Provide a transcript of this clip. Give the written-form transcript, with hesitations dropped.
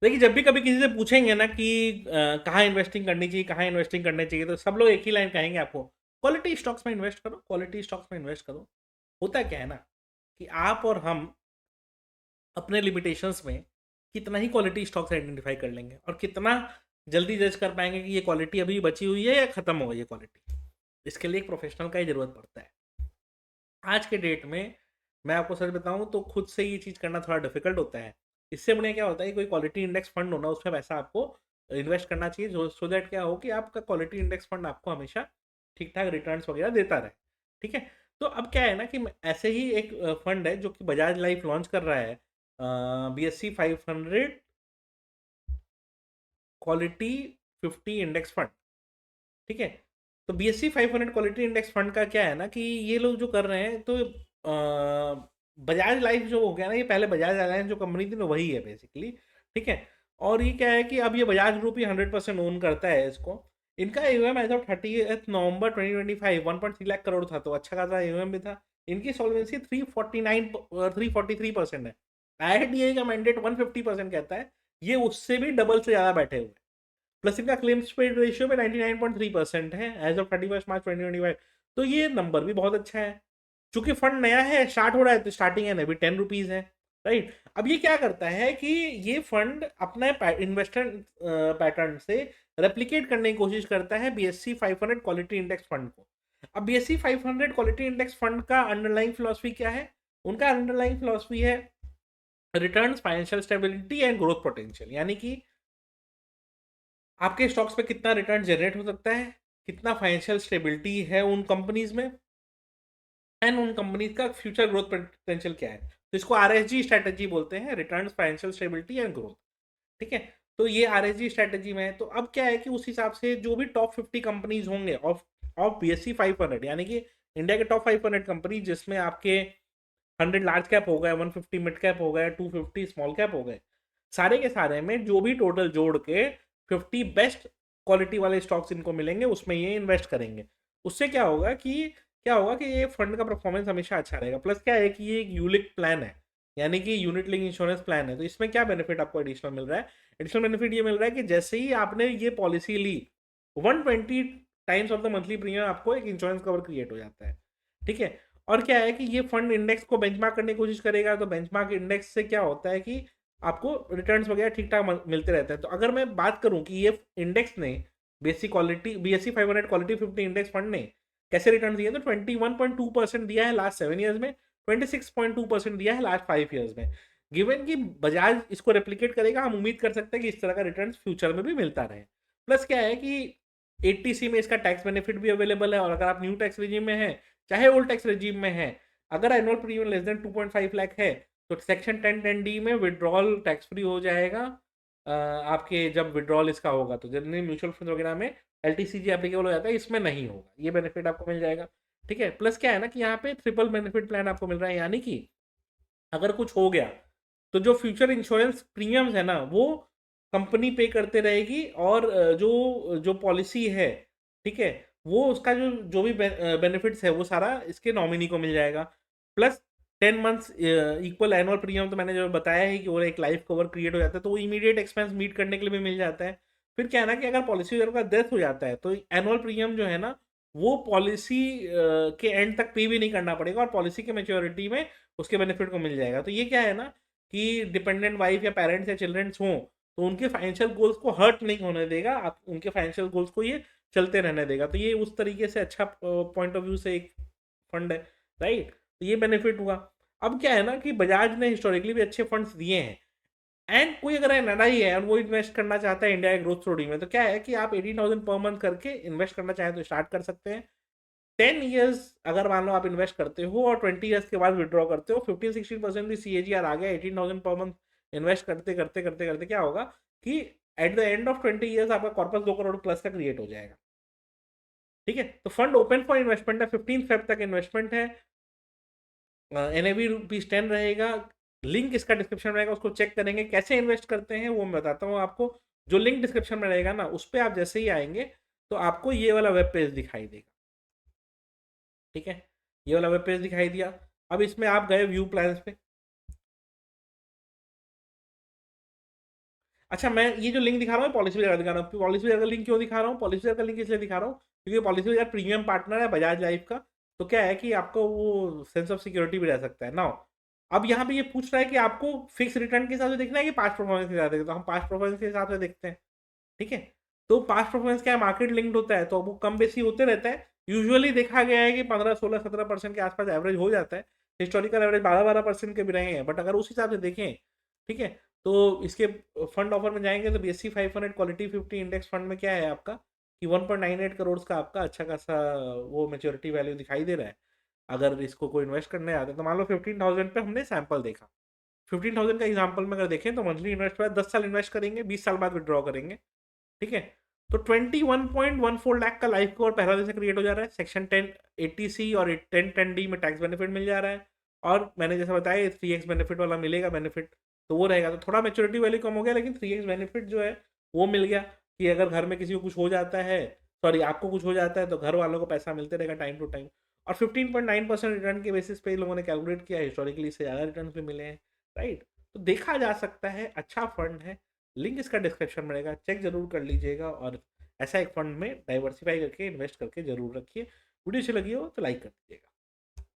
देखिए, जब भी कभी किसी से पूछेंगे ना कि कहाँ इन्वेस्टिंग करनी चाहिए, कहाँ इन्वेस्टिंग करनी चाहिए, तो सब लोग एक ही लाइन कहेंगे आपको, क्वालिटी स्टॉक्स में इन्वेस्ट करो, क्वालिटी स्टॉक्स में इन्वेस्ट करो। होता क्या है ना कि आप और हम अपने लिमिटेशंस में कितना ही क्वालिटी स्टॉक्स आइडेंटिफाई कर लेंगे और कितना जल्दी जज कर पाएंगे कि ये क्वालिटी अभी बची हुई है या खत्म हो गई है क्वालिटी। इसके लिए एक प्रोफेशनल का ही ज़रूरत पड़ता है। आज के डेट में मैं आपको सच बताऊं तो खुद से ये चीज़ करना थोड़ा डिफिकल्ट होता है। इससे बढ़िया क्या होता है कि कोई क्वालिटी इंडेक्स फंड होना, उसमें पैसा आपको इन्वेस्ट करना चाहिए, जो सो दैट क्या हो कि आपका क्वालिटी इंडेक्स फंड आपको हमेशा ठीक ठाक रिटर्न्स वगैरह देता रहे। ठीक है। तो अब क्या है ना कि ऐसे ही एक फंड है जो कि बजाज लाइफ लॉन्च कर रहा है, BSE 500 क्वालिटी 50 इंडेक्स फंड। ठीक है। तो BSE 500 क्वालिटी इंडेक्स फंड का क्या है ना कि ये लोग जो कर रहे हैं, तो बजाज लाइफ जो हो गया ना, ये पहले बजाज अलायंस जो कंपनी थी ना वही है बेसिकली। ठीक है। और ये क्या है कि अब ये बजाज ग्रुप ही 100% ओन करता है इसको। इनका एम एज ऑफ 30 नवंबर 2025 1.3 लाख करोड़ था, तो अच्छा खासा एम भी था। इनकी सॉल्वेंसी 343% है। IRDA का मैंडेट 150% कहता है। ये उससे भी डबल से ज़्यादा बैठे हुए हैं। प्लस इनका क्लेम्स पेड रेशियो में 99.3% है एज ऑफ 31 मार्च 2025। तो ये नंबर भी बहुत अच्छा है। चूंकि फंड नया है, स्टार्ट हो रहा है, तो स्टार्टिंग है अभी ₹10 है। राइट। अब ये क्या करता है कि ये फंड अपना इन्वेस्टर पैटर्न से रेप्लिकेट करने की कोशिश करता है BSE 500 क्वालिटी इंडेक्स फंड को। अब BSE 500 क्वालिटी इंडेक्स फंड का अंडरलाइंग फिलोसफी क्या है? उनका अंडरलाइंग फिलोसफी है returns, financial stability and growth potential. यानी कि आपके स्टॉक्स पे कितना रिटर्न जनरेट हो सकता है, कितना फाइनेंशियल स्टेबिलिटी है उन कंपनीज में, एंड उन कंपनीज का फ्यूचर ग्रोथ पोटेंशियल क्या है। तो इसको RSG स्ट्रेटेजी बोलते हैं, return, financial stability and growth. ठीक है। तो ये RSG स्ट्रेटेजी में है। तो अब क्या है कि उस हिसाब से जो भी टॉप 50 कंपनीज होंगे ऑफ ऑफ BSE 500, यानी कि इंडिया के टॉप 500 कंपनी, जिसमें आपके 100 लार्ज कैप हो गए, 150 मिड कैप हो गए, 250 स्मॉल कैप हो गए, सारे के सारे में जो भी टोटल जोड़ के 50 बेस्ट क्वालिटी वाले स्टॉक्स इनको मिलेंगे, उसमें ये इन्वेस्ट करेंगे। उससे क्या होगा कि ये फंड का परफॉर्मेंस हमेशा अच्छा रहेगा। प्लस क्या है कि ये एक यूलिक प्लान है, यानी कि यूनिट लिंक इंश्योरेंस प्लान है। तो इसमें क्या बेनिफिट आपको एडिशनल मिल रहा है? एडिशनल बेनिफिट ये मिल रहा है कि जैसे ही आपने ये पॉलिसी ली, 120 times of the monthly premium आपको एक इंश्योरेंस कवर क्रिएट हो जाता है। ठीक है। और क्या है कि ये फंड इंडेक्स को बेंचमार्क करने की कोशिश करेगा, तो बेंचमार्क इंडेक्स से क्या होता है कि आपको रिटर्न्स वगैरह ठीक ठाक मिलते रहते हैं। तो अगर मैं बात करूं कि ये इंडेक्स ने BSE 500 क्वालिटी 50 इंडेक्स फंड ने कैसे रिटर्न दिए, तो 21.2% दिया है लास्ट 7 ईयर्स में, 26.2% दिया है लास्ट 5 ईयर्स में। गिवन कि बजाज इसको रेप्लिकेट करेगा, हम उम्मीद कर सकते हैं कि इस तरह का रिटर्न फ्यूचर में भी मिलता रहे। प्लस क्या है कि 80C में इसका टैक्स बेनिफिट भी अवेलेबल है, और अगर आप न्यू टैक्स रिजीम में है चाहे ओल्ड टैक्स रिजीम में है, अगर annual premium less than 2.5 lakh है, तो सेक्शन 10(10)D में विड्रॉल टैक्स फ्री हो जाएगा। आपके जब विड्रॉल इसका होगा, तो जनरली म्यूचुअल फंड वगैरह में LTCG एप्लीकेबल हो जाता है, इसमें नहीं होगा। ये बेनिफिट आपको मिल जाएगा। ठीक है। प्लस क्या है ना कि यहाँ पे ट्रिपल बेनिफिट प्लान आपको मिल रहा है, यानी कि अगर कुछ हो गया तो जो फ्यूचर इंश्योरेंस प्रीमियम्स है ना, वो कंपनी पे करते रहेगी, और जो जो पॉलिसी है, ठीक है, वो उसका जो जो भी बेनिफिट्स है वो सारा इसके नॉमिनी को मिल जाएगा। Plus 10 months equal annual premium, तो मैंने जो बताया है कि वो एक लाइफ कवर क्रिएट हो जाता है, तो वो इमीडिएट एक्सपेंस मीट करने के लिए भी मिल जाता है। फिर क्या है ना कि अगर पॉलिसी होल्डर का डेथ हो जाता है, तो एनुअल प्रीमियम जो है ना, वो पॉलिसी के एंड तक पे भी नहीं करना पड़ेगा, और पॉलिसी के मेच्योरिटी में उसके बेनिफिट को मिल जाएगा। तो ये क्या है ना कि डिपेंडेंट वाइफ या पेरेंट्स या चिल्ड्रंस हों, तो उनके फाइनेंशियल गोल्स को हर्ट नहीं होने देगा, आप उनके फाइनेंशियल गोल्स को ये चलते रहने देगा। तो ये उस तरीके से अच्छा पॉइंट ऑफ व्यू से एक फंड है। राइट। तो ये बेनिफिट हुआ। अब क्या है ना कि बजाज ने हिस्टोरिकली भी अच्छे फंड्स दिए हैं, एंड कोई अगर एनआरआई है और वो इन्वेस्ट करना चाहता है इंडिया के ग्रोथ स्टोरी में, तो क्या है कि आप 18,000 पर मंथ करके इन्वेस्ट करना चाहें तो स्टार्ट कर सकते हैं। 10 ईयर्स अगर मान लो आप इन्वेस्ट करते हो और 20 ईयर्स के बाद विड्रॉ करते हो, 15-16% भी CAGR आ गया 18,000 पर मंथ इन्वेस्ट करते करते करते करते, क्या होगा कि at the end of 20 years आपका कॉर्पस 2 करोड़ प्लस का क्रिएट हो जाएगा। ठीक है। तो फंड ओपन फॉर इन्वेस्टमेंट है, 15 फेब तक इन्वेस्टमेंट है। NAV ₹10 रहेगा। लिंक इसका डिस्क्रिप्शन में रहेगा, उसको चेक करेंगे। कैसे इन्वेस्ट करते हैं वो मैं बताता हूँ आपको। जो लिंक डिस्क्रिप्शन में रहेगा ना, उस पर आप जैसे ही आएंगे तो आपको ये वाला वेब पेज दिखाई देगा। ठीक है। ये वाला वेब पेज दिखाई दिया। अब इसमें आप गए व्यू प्लान्स पे। अच्छा, मैं ये जो लिंक दिखा रहा हूँ पॉलिसी बाजार दिखा रहा हूँ। पॉलिसी बाजार का लिंक क्यों दिखा रहा हूँ, पॉलिसी बाजार का लिंक इसलिए दिखा रहा हूँ क्योंकि पॉलिसी बाजार प्रीमियम पार्टनर है बजाज लाइफ का। तो क्या है कि आपको वो सेंस ऑफ सिक्योरिटी भी रह सकता है ना। अब यहाँ पे ये पूछ रहा है कि आपको फिक्स रिटर्न के हिसाब से देखना है कि पास्ट परफॉर्मेंस के हिसाब से, तो हम पास्ट परफॉर्मेंस के हिसाब से देखते हैं। ठीक है, तो पास्ट परफॉर्मेंस क्या है, मार्केट लिंक्ड होता है तो वो कम बेसी होते रहता है। यूजुअली देखा गया है कि 15, 16, 17% के आसपास एवरेज हो जाता है। हिस्टोरिकल एवरेज 12% के भी रहे हैं, बट अगर उस हिसाब से देखें, ठीक है, तो इसके फंड ऑफर में जाएंगे तो BSE 500 क्वालिटी 50 इंडेक्स फंड में क्या है आपका कि 1.98 करोड़ का आपका अच्छा खासा वो मेच्योरिटी वैल्यू दिखाई दे रहा है। अगर इसको कोई इन्वेस्ट करने आता है तो मान लो 15,000 पे हमने सैंपल देखा। 15,000 का एग्जाम्पल में अगर देखें तो मंथली इन्वेस्ट 10 साल इन्वेस्ट करेंगे, 20 साल बाद विड्रॉ करेंगे। ठीक है, तो 21.14 लाख का लाइफ कवर पहला दिन से क्रिएट हो जा रहा है। सेक्शन 1080C और 1010D में टैक्स बेनिफिट मिल जा रहा है। और मैंने जैसा बताया 3x बेनिफिट वाला मिलेगा बेनिफिट, तो वो रहेगा। तो थोड़ा मेच्योरिटी वैल्यू कम हो गया, लेकिन 3x बेनिफिट जो है वो मिल गया कि अगर घर में किसी को कुछ हो जाता है, सॉरी आपको कुछ हो जाता है, तो घर वालों को पैसा मिलते रहेगा टाइम टू टाइम। और 15.9% रिटर्न के बेसिस पे लोगों ने कैलकुलेट किया, हिस्टोरिकली इससे ज़्यादा रिटर्न भी मिले हैं। राइट, तो देखा जा सकता है, अच्छा फंड है। लिंक इसका डिस्क्रिप्शन में रहेगा, चेक जरूर कर लीजिएगा। और ऐसा एक फंड में डाइवर्सिफाई करके इन्वेस्ट करके जरूर रखिए। वीडियो अच्छी लगी हो तो लाइक कर दीजिएगा।